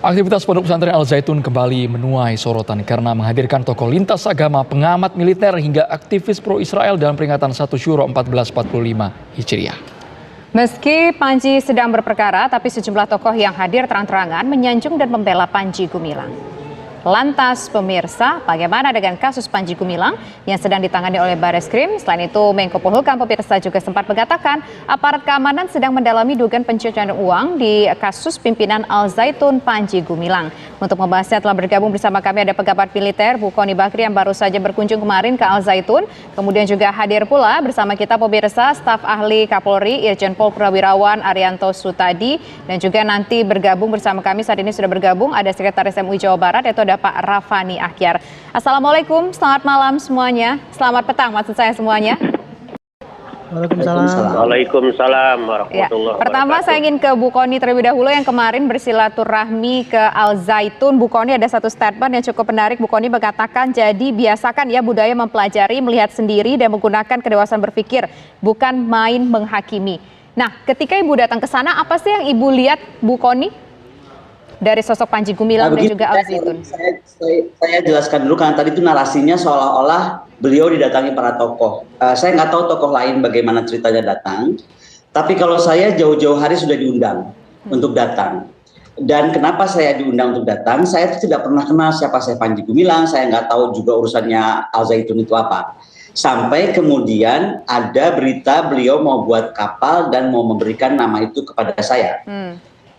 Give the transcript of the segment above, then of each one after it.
Aktivitas Pondok Pesantren Al Zaitun kembali menuai sorotan karena menghadirkan tokoh lintas agama, pengamat militer hingga aktivis pro-Israel dalam peringatan 1 Syuro 1445 Hijriah. Meski Panji sedang berperkara, tapi sejumlah tokoh yang hadir terang-terangan menyanjung dan membela Panji Gumilang. Lantas pemirsa, bagaimana dengan kasus Panji Gumilang yang sedang ditangani oleh Bareskrim? Selain itu, Menko Polhukam pemirsa juga sempat mengatakan aparat keamanan sedang mendalami dugaan pencucian uang di kasus pimpinan Al Zaitun Panji Gumilang. Untuk membahasnya telah bergabung bersama kami ada pejabat militer Bukhari Bakri yang baru saja berkunjung kemarin ke Al Zaitun. Kemudian juga hadir pula bersama kita pemirsa staf ahli Kapolri Irjen Pol Purnawirawan Arianto Sutadi, dan juga nanti bergabung bersama kami saat ini sudah bergabung ada Sekretaris MUI Jawa Barat yaitu ada Pak Rafani Akyar. Assalamualaikum, selamat malam semuanya. Selamat petang maksud saya semuanya. Waalaikumsalam warahmatullahi wabarakatuh. Pertama saya ingin ke Bu Kony terlebih dahulu yang kemarin bersilaturahmi ke Al Zaitun. Bu Kony ada satu statement yang cukup menarik. Bu Kony mengatakan jadi biasakan ya budaya mempelajari, melihat sendiri dan menggunakan kedewasaan berpikir, bukan main menghakimi. Nah, ketika Ibu datang ke sana, apa sih yang Ibu lihat Bu Kony dari sosok Panji Gumilang dan juga Al Zaitun? Saya jelaskan dulu karena tadi itu narasinya seolah-olah beliau didatangi para tokoh. Saya nggak tahu tokoh lain bagaimana ceritanya datang, tapi kalau saya jauh-jauh hari sudah diundang untuk datang. Dan kenapa saya diundang untuk datang? Saya tidak pernah kenal siapa saya Panji Gumilang, saya nggak tahu juga urusannya Al Zaitun itu apa. Sampai kemudian ada berita beliau mau buat kapal dan mau memberikan nama itu kepada saya.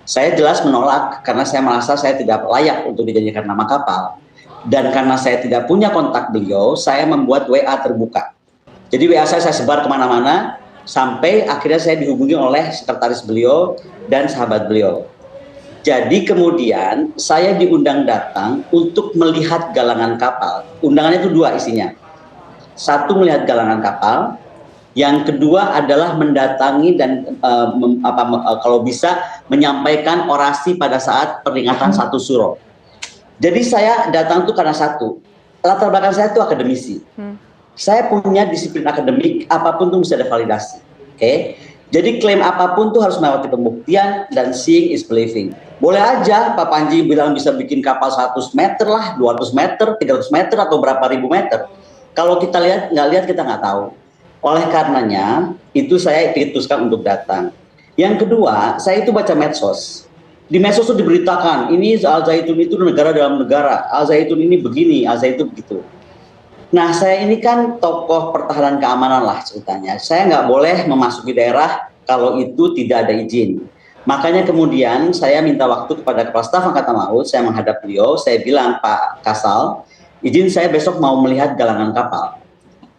Saya jelas menolak karena saya merasa saya tidak layak untuk dijadikan nama kapal. Dan karena saya tidak punya kontak beliau, saya membuat WA terbuka. Jadi WA saya sebar kemana-mana, sampai akhirnya saya dihubungi oleh sekretaris beliau dan sahabat beliau. Jadi kemudian saya diundang datang untuk melihat galangan kapal. Undangannya itu dua isinya. Satu melihat galangan kapal, yang kedua adalah mendatangi dan kalau bisa menyampaikan orasi pada saat peringatan 1 Syuro. Jadi saya datang itu karena satu, latar belakang saya itu akademisi. Saya punya disiplin akademik, apapun itu bisa ada validasi. Oke? Jadi klaim apapun itu harus melewati pembuktian dan seeing is believing. Boleh aja Pak Panji bilang bisa bikin kapal 100 meter lah, 200 meter, 300 meter atau berapa ribu meter. Kalau kita lihat, nggak lihat kita nggak tahu. Oleh karenanya, itu saya putuskan untuk datang. Yang kedua, saya itu baca medsos. Di medsos itu diberitakan, ini Al Zaitun itu negara dalam negara, Al Zaitun ini begini, Al Zaitun begitu. Nah, saya ini kan tokoh pertahanan keamanan lah ceritanya. Saya nggak boleh memasuki daerah kalau itu tidak ada izin. Makanya kemudian saya minta waktu kepada Kepala Staf Angkatan Laut, saya menghadap beliau, saya bilang, Pak Kasal, izin saya besok mau melihat galangan kapal.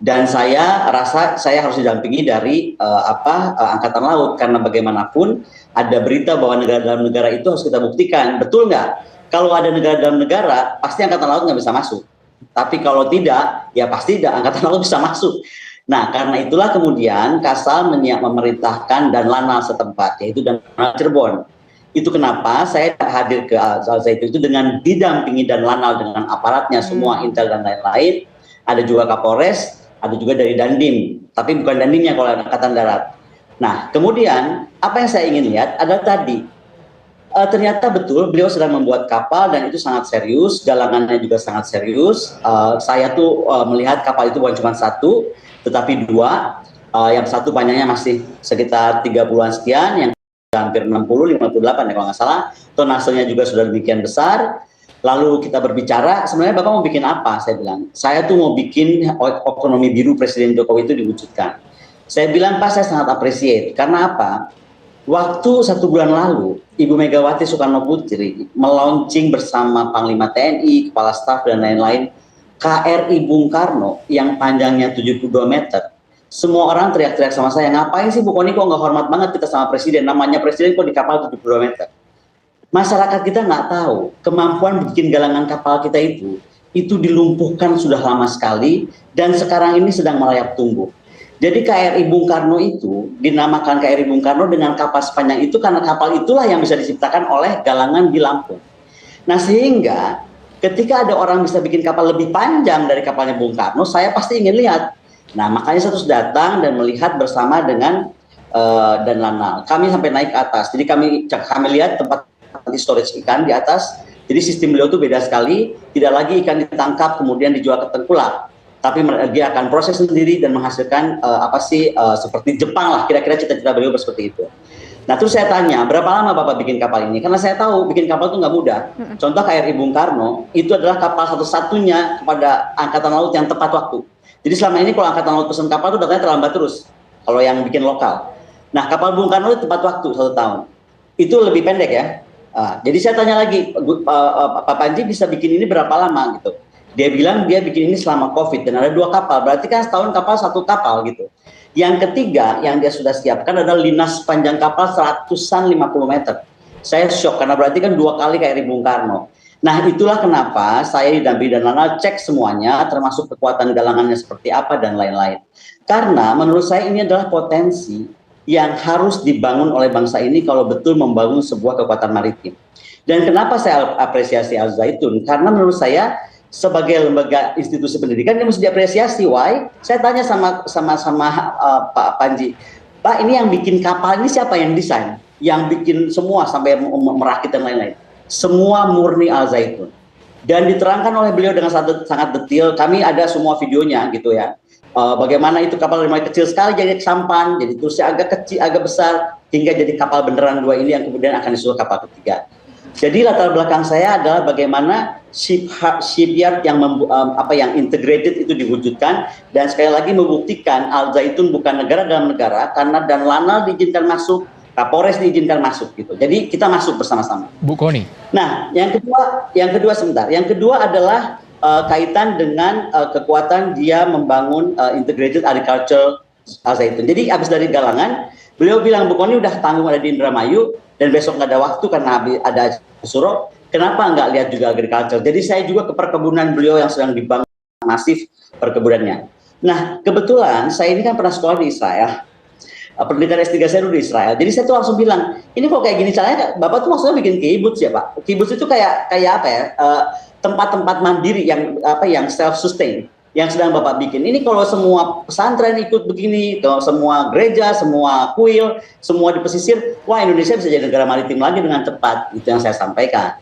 Dan saya rasa saya harus didampingi dari Angkatan Laut karena bagaimanapun ada berita bahwa negara dalam negara itu harus kita buktikan, betul nggak? Kalau ada negara dalam negara pasti Angkatan Laut nggak bisa masuk. Tapi kalau tidak, ya pasti Angkatan Laut bisa masuk. Nah, karena itulah kemudian Kasal memerintahkan dan Lanal setempat, yaitu dan Cirebon. Itu kenapa saya hadir ke Al Zaitun itu dengan didampingi dan Lanal dengan aparatnya semua intel dan lain-lain. Ada juga Kapolres. Ada juga dari Dandim, tapi bukan Dandimnya kalau Angkatan Darat. Nah, kemudian apa yang saya ingin lihat adalah tadi, ternyata betul beliau sedang membuat kapal dan itu sangat serius, galangannya juga sangat serius. Saya tuh melihat kapal itu bukan cuma satu, tetapi dua. Yang satu panjangnya masih sekitar 30-an sekian, yang hampir 60, 58 ya kalau nggak salah. Tonasenya juga sudah demikian besar. Lalu kita berbicara, sebenarnya Bapak mau bikin apa? Saya bilang, saya tuh mau bikin ekonomi biru Presiden Jokowi itu diwujudkan. Saya bilang, Pak, saya sangat appreciate. Karena apa? Waktu 1 bulan lalu, Ibu Megawati Soekarno Putri melaunching bersama Panglima TNI, Kepala Staf, dan lain-lain, KRI Bung Karno yang panjangnya 72 meter. Semua orang teriak-teriak sama saya, ngapain sih Bu Kony kok nggak hormat banget kita sama Presiden? Namanya Presiden kok di kapal 72 meter. Masyarakat kita nggak tahu kemampuan bikin galangan kapal kita itu dilumpuhkan sudah lama sekali dan sekarang ini sedang merayap tumbuh. Jadi KRI Bung Karno itu dinamakan KRI Bung Karno dengan kapal sepanjang itu karena kapal itulah yang bisa diciptakan oleh galangan di Lampung. Nah, sehingga ketika ada orang bisa bikin kapal lebih panjang dari kapalnya Bung Karno, saya pasti ingin lihat. Nah, makanya saya terus datang dan melihat bersama dengan dan Lanal. Kami sampai naik ke atas. Jadi kami lihat tempat nanti storage ikan di atas. Jadi sistem beliau itu beda sekali, tidak lagi ikan ditangkap kemudian dijual ke tengkulak, tapi dia akan proses sendiri dan menghasilkan seperti Jepang lah, kira-kira cita-cita beliau seperti itu. Nah terus saya tanya, berapa lama Bapak bikin kapal ini? Karena saya tahu bikin kapal itu nggak mudah. Contoh KRI Bung Karno, itu adalah kapal satu-satunya kepada Angkatan Laut yang tepat waktu. Jadi selama ini kalau Angkatan Laut pesan kapal itu datanya terlambat terus, kalau yang bikin lokal. Nah kapal Bung Karno itu tepat waktu 1 tahun. Itu lebih pendek ya. Jadi saya tanya lagi, Pak Panji bisa bikin ini berapa lama gitu? Dia bilang dia bikin ini selama COVID dan ada 2 kapal, berarti kan setahun kapal 1 kapal gitu. Yang ketiga yang dia sudah siapkan adalah linas panjang kapal 150 meter. Saya shock karena berarti kan 2 kali KRI Bung Karno. Nah itulah kenapa saya didampingi dan Lanal cek semuanya, termasuk kekuatan galangannya seperti apa dan lain-lain. Karena menurut saya ini adalah potensi yang harus dibangun oleh bangsa ini kalau betul membangun sebuah kekuatan maritim. Dan kenapa saya apresiasi Al Zaitun? Karena menurut saya sebagai lembaga institusi pendidikan dia mesti diapresiasi. Why? Saya tanya sama Pak Panji, Pak ini yang bikin kapal ini siapa yang desain? Yang bikin semua sampai merakit dan lain-lain. Semua murni Al Zaitun. Dan diterangkan oleh beliau dengan sangat detail. Kami ada semua videonya gitu ya. Bagaimana itu kapal mulai kecil sekali jadi sampan, jadi terusnya agak kecil, agak besar, hingga jadi kapal beneran 2 ini yang kemudian akan disusul kapal ketiga. Jadi latar belakang saya adalah bagaimana shipyard yang yang integrated itu diwujudkan, dan sekali lagi membuktikan Al Zaitun bukan negara dalam negara karena dan Lanal diizinkan masuk, Kapolres diizinkan masuk gitu. Jadi kita masuk bersama-sama. Bu Koni. Nah, yang kedua sebentar. Yang kedua adalah kaitan dengan kekuatan dia membangun integrated agriculture Al Zaitun. Jadi habis dari galangan, beliau bilang Bu Koni udah tanggung ada di Indramayu dan besok nggak ada waktu karena ada Suro. Kenapa nggak lihat juga agriculture? Jadi saya juga ke perkebunan beliau yang sedang dibangun masif perkebunannya. Nah kebetulan saya ini kan pernah sekolah di Israel. Pendidikan S3 saya dulu di Israel. Jadi saya tuh langsung bilang, ini kok kayak gini caranya, Bapak tuh maksudnya bikin kibbutz ya Pak? Kibbutz itu kayak apa ya? Tempat-tempat mandiri yang self sustain yang sedang Bapak bikin. Ini kalau semua pesantren ikut begini, kalau semua gereja, semua kuil, semua di pesisir, wah Indonesia bisa jadi negara maritim lagi dengan cepat. Itu yang saya sampaikan.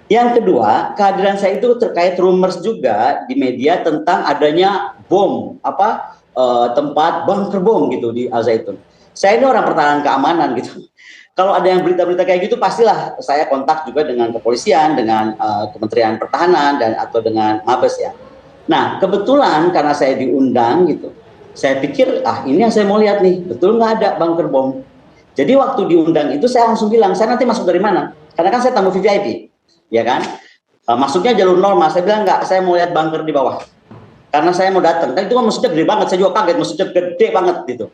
Yang kedua, kehadiran saya itu terkait rumors juga di media tentang adanya bom, tempat bunker bom gitu di Al Zaitun. Saya ini orang pertahanan keamanan gitu. Kalau ada yang berita-berita kayak gitu, pastilah saya kontak juga dengan kepolisian, dengan Kementerian Pertahanan atau dengan Mabes ya. Nah, kebetulan karena saya diundang gitu, saya pikir ini yang saya mau lihat nih, betul nggak ada bunker bom. Jadi waktu diundang itu saya langsung bilang, saya nanti masuk dari mana? Karena kan saya tamu VVIP, ya kan? Masuknya jalur normal. Saya bilang nggak, saya mau lihat bunker di bawah. Karena saya mau datang. Kan itu kan maksudnya gede banget, saya juga kaget, maksudnya gede banget gitu.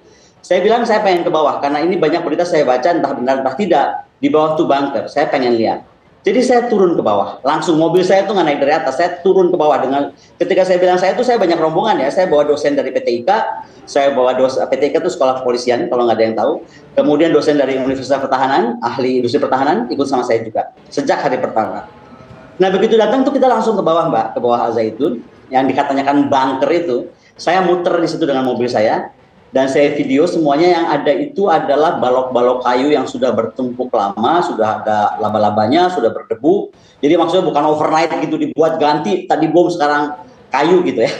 Saya bilang saya pengen ke bawah karena ini banyak berita saya baca entah benar entah tidak, di bawah tuh bunker. Saya pengen lihat. Jadi saya turun ke bawah. Langsung mobil saya tuh nggak naik dari atas, saya turun ke bawah dengan ketika saya bilang saya banyak rombongan ya. Saya bawa dosen dari PTIK, saya bawa PTIK itu sekolah kepolisian kalau nggak ada yang tahu. Kemudian dosen dari Universitas Pertahanan, ahli industri pertahanan ikut sama saya juga sejak hari pertama. Nah begitu datang tuh kita langsung ke bawah Mbak, ke bawah Al Zaitun yang dikatakan bunker itu. Saya muter di situ dengan mobil saya. Dan saya video semuanya yang ada itu adalah balok-balok kayu yang sudah bertumpuk lama, sudah ada laba-labanya, sudah berdebu. Jadi maksudnya bukan overnight gitu dibuat ganti, tadi bom sekarang kayu gitu ya.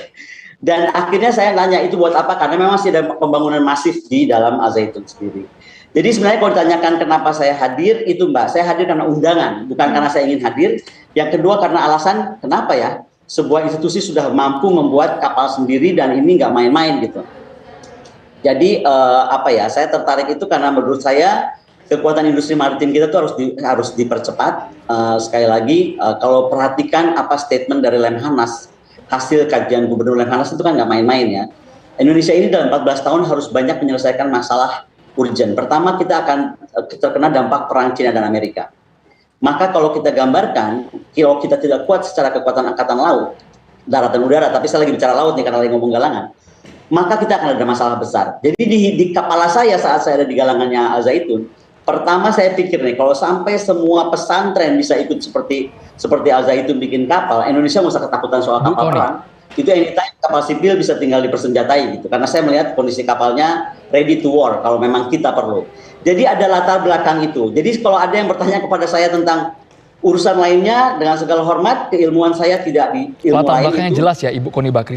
Dan akhirnya saya nanya itu buat apa? Karena memang masih ada pembangunan masif di dalam Al Zaitun sendiri. Jadi sebenarnya kalau ditanyakan kenapa saya hadir, itu Mbak, saya hadir karena undangan, bukan karena saya ingin hadir. Yang kedua karena alasan kenapa ya, sebuah institusi sudah mampu membuat kapal sendiri dan ini nggak main-main gitu. Jadi saya tertarik itu karena menurut saya kekuatan industri maritim kita tuh harus dipercepat. Sekali lagi kalau perhatikan apa statement dari Lemhanas, hasil kajian Gubernur Lemhanas itu kan nggak main-main ya. Indonesia ini dalam 14 tahun harus banyak menyelesaikan masalah urgent. Pertama kita akan terkena dampak perang Cina dan Amerika. Maka kalau kita gambarkan, kalau kita tidak kuat secara kekuatan angkatan laut, darat dan udara, tapi saya lagi bicara laut nih karena lagi ngomong galangan, maka kita akan ada masalah besar. Jadi di kepala saya saat saya ada di galangannya Al Zaitun, pertama saya pikir nih, kalau sampai semua pesantren bisa ikut seperti Al Zaitun bikin kapal, Indonesia nggak usah ketakutan soal kapal perang. Itu anytime kapal sipil bisa tinggal dipersenjatai gitu. Karena saya melihat kondisi kapalnya ready to war kalau memang kita perlu. Jadi ada latar belakang itu. Jadi kalau ada yang bertanya kepada saya tentang urusan lainnya, dengan segala hormat, keilmuan saya tidak di ilmu latar lain belakangnya itu. jelas ya Ibu Koni Bakri.